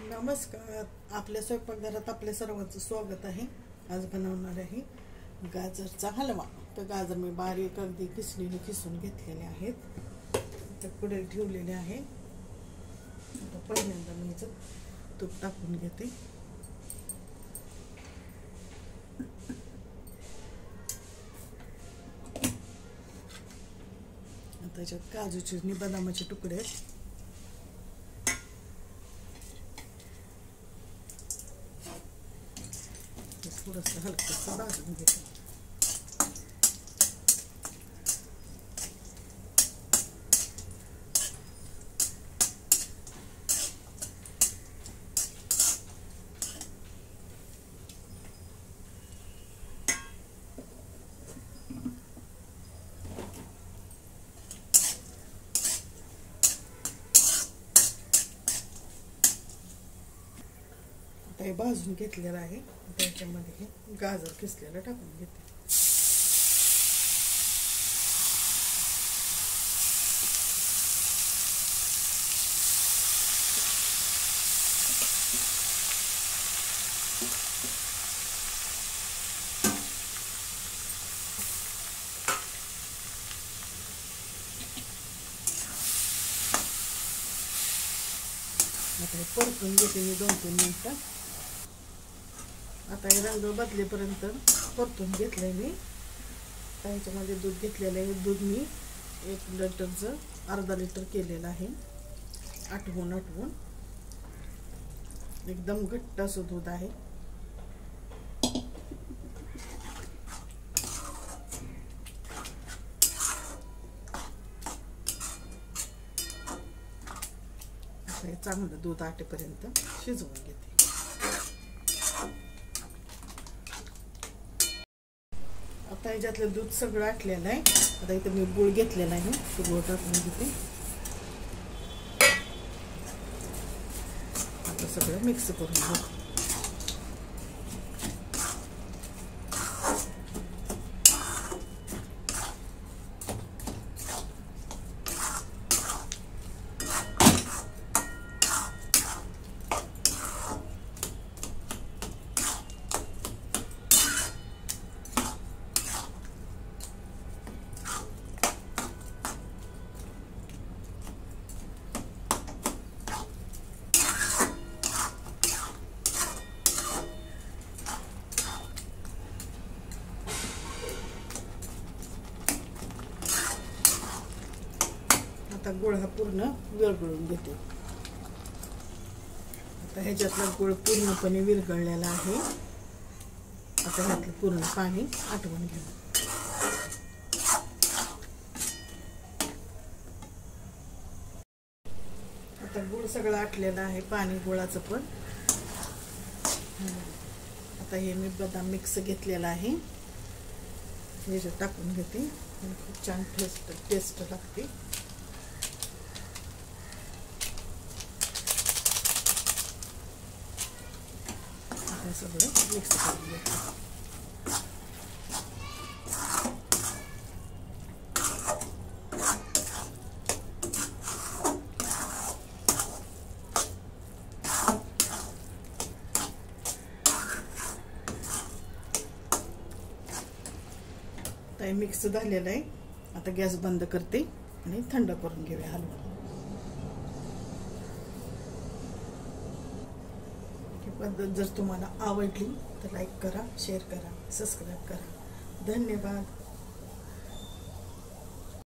नमस्कार. आपल्या स्वयंपाकघरात आपल्या सर्वांचं स्वागत आहे. आज बनवणार आहे गाजरचा हलवा. तर गाजर मी बारीक अगदी किसून घेतलेले आहेत. तर पुढे ठेवलेले आहे. आता पहिल्यांदा मी तूप टाकून घेते. आता याच्यात काजूचे आणि बदामाचे तुकडे थोडंसं हलकंसं भाजून घेते. हे भाजून घेतलेलं आहे. त्याच्यामध्ये गाजर किसलेलं टाकून घेते. आता हे परतून घेते मी 2-3 मिनिटं. आता हे रंग बदलेपर्यंत परतून घेतलंय मी. त्याच्यामध्ये दूध घेतलेलं आहे. दूध मी 1 लिटरचं अर्धा लिटर केलेलं आहे. आटवून एकदम घट्ट असं दूध आहे. चांगलं दूध आटेपर्यंत शिजवून घेते. आता याच्यातलं दूध सगळं आटलेलं आहे. आता इथे मी गूळ घेतलेला आहे. तो गूळ टाकून घेते. आता सगळं मिक्स करून घेते. आता गुळ हा पूर्ण विरघळून घेते. आता ह्याच्यातला गुळ पूर्णपणे विरघळलेला आहे. आता ह्यातलं पूर्ण पाणी आटवून घेऊ. आता गुळ सगळं आटलेलं आहे. पाणी गुळाचं पण. आता हे मी बदाम मिक्स घेतलेला आहे. ह्याच्यात टाकून घेते. खूप छान टेस्ट लागते. सगळं मिक्स करून घेते. आता मिक्स झालेलं आहे. आता गॅस बंद करते आणि थंड करून घेऊया हलवा. पद्धत जर तुम्हाला आवडली तर लाईक करा, शेअर करा, सबस्क्राईब करा. धन्यवाद.